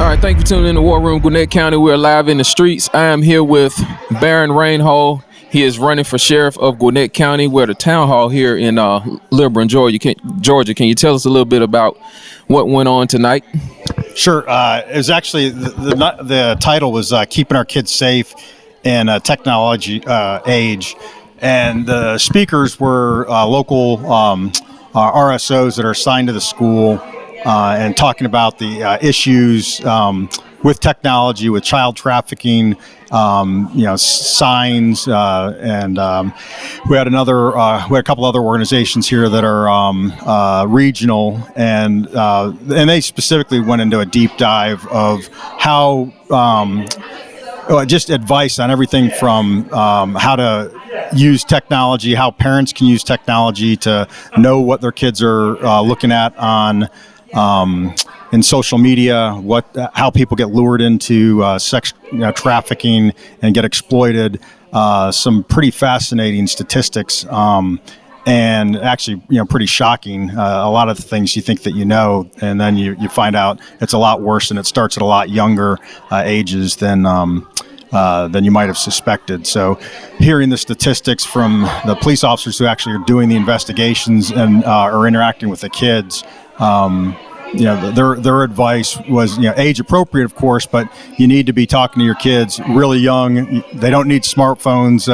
All right, thank you for tuning in to War Room Gwinnett County. We're live in the streets. I am here with Baron Rainhold. He is running for sheriff of Gwinnett County. We're at the town hall here in Liburn, Georgia. Can you tell us a little bit about what went on tonight? Sure. It was actually the title was "Keeping Our Kids Safe in a Technology Age," and the speakers were local RSOs that are assigned to the school, and talking about the issues with technology, with child trafficking, signs, and we had a couple other organizations here that are regional, and they specifically went into a deep dive of how just advice on everything from how to use technology, how parents can use technology to know what their kids are looking at on in social media, how people get lured into sex trafficking and get exploited. Some pretty fascinating statistics, and actually, pretty shocking. A lot of the things you think that you know, and then you find out it's a lot worse, and it starts at a lot younger ages than you might have suspected. So hearing the statistics from the police officers who actually are doing the investigations and are interacting with the kids, their advice was, age appropriate, of course, but you need to be talking to your kids really young. They don't need smartphones.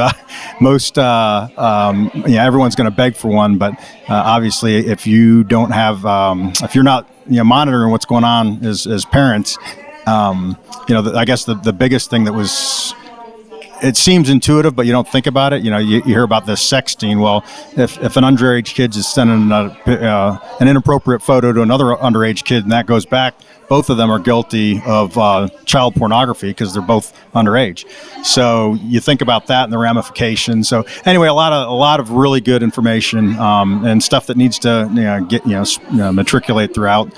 Everyone's going to beg for one, but obviously if you don't have, if you're not, monitoring what's going on as parents, I guess the biggest thing that was, it seems intuitive, but you don't think about it. You hear about this sexting. Well, if an underage kid is sending an inappropriate photo to another underage kid, and that goes back, both of them are guilty of child pornography because they're both underage. So you think about that and the ramifications. So anyway, a lot of really good information and stuff that needs to matriculate throughout.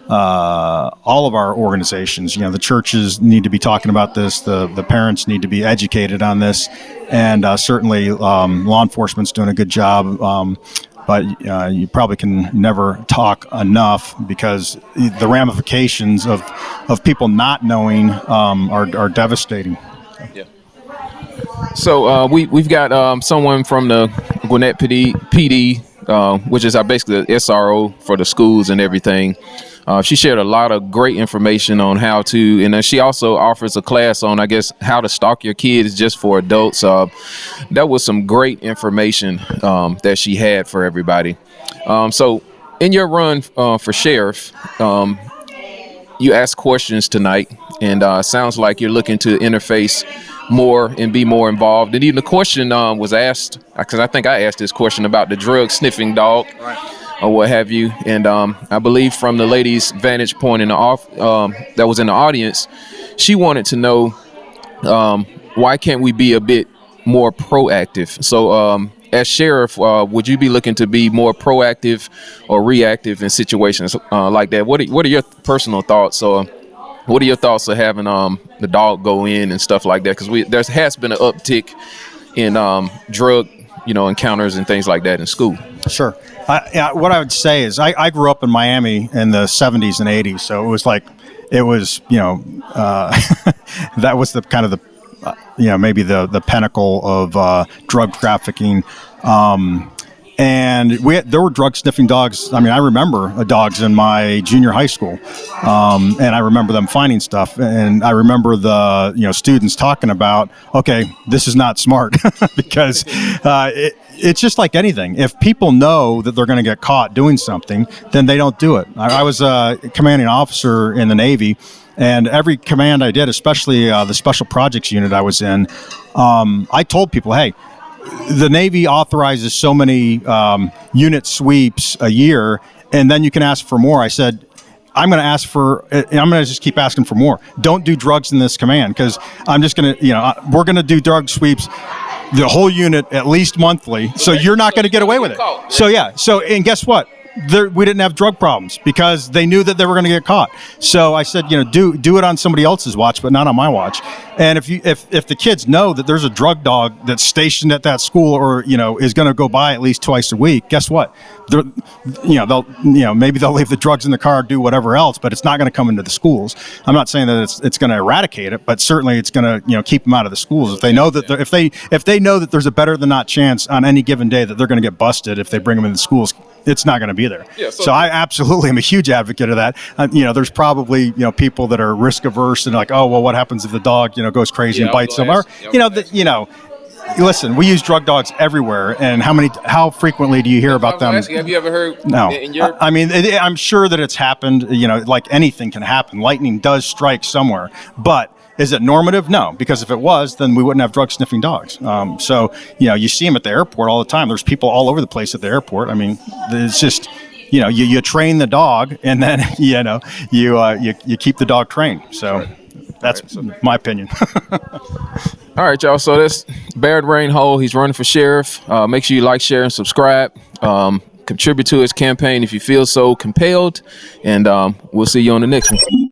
All of our organizations, the churches need to be talking about this. The parents need to be educated on this, and certainly law enforcement's doing a good job. But you probably can never talk enough because the ramifications of people not knowing are devastating. Yeah. So we've got someone from the Gwinnett PD, which is basically the SRO for the schools and everything. She shared a lot of great information on how to, and then she also offers a class on, I guess, how to stalk your kids just for adults. That was some great information that she had for everybody. So in your run for sheriff, you asked questions tonight, and sounds like you're looking to interface more and be more involved. And even the question was asked, because I think I asked this question about the drug sniffing dog. Right. Or what have you, and I believe from the lady's vantage point that was in the audience, she wanted to know why can't we be a bit more proactive? So as sheriff, would you be looking to be more proactive or reactive in situations like that? What are your personal thoughts? What are your thoughts of having the dog go in and stuff like that? Because there has been an uptick in drug encounters and things like that in school. Sure. What I would say is I grew up in Miami in the 70s and 80s, so it was that was the kind of the maybe the pinnacle of drug trafficking. And there were drug sniffing dogs. I mean, I remember dogs in my junior high school, and I remember them finding stuff. And I remember the students talking about, okay, this is not smart because it's just like anything. If people know that they're going to get caught doing something, then they don't do it. I was a commanding officer in the Navy, and every command I did, especially the Special Projects Unit I was in, I told people, hey, the Navy authorizes so many unit sweeps a year, and then you can ask for more. I said, I'm going to just keep asking for more. Don't do drugs in this command, because I'm just going to, we're going to do drug sweeps, the whole unit, at least monthly. So you're not going to get away with it. And guess what? We didn't have drug problems because they knew that they were going to get caught. So I said, do it on somebody else's watch, but not on my watch. And if the kids know that there's a drug dog that's stationed at that school, or is going to go by at least twice a week, guess what? they're, maybe they'll leave the drugs in the car, do whatever else, but it's not going to come into the schools. I'm not saying that it's going to eradicate it, but certainly it's going to keep them out of the schools. If they know that if they know that there's a better than not chance on any given day that they're going to get busted if they bring them into the schools, it's not going to be there. Yeah, so I absolutely am a huge advocate of that. There's probably people that are risk averse and like, oh well, what happens if the dog goes crazy and bites them, or listen, we use drug dogs everywhere, and how frequently do you hear about them? Have you ever heard? No. I mean, I'm sure that it's happened. Like anything can happen. Lightning does strike somewhere, but is it normative? No, because if it was, then we wouldn't have drug sniffing dogs. So you see them at the airport all the time. There's people all over the place at the airport. I mean, it's just you train the dog, and then you keep the dog trained. So that's my opinion. All right, y'all. So that's Barrett Rainhole. He's running for sheriff. Make sure you like, share, and subscribe. Contribute to his campaign if you feel so compelled. And we'll see you on the next one.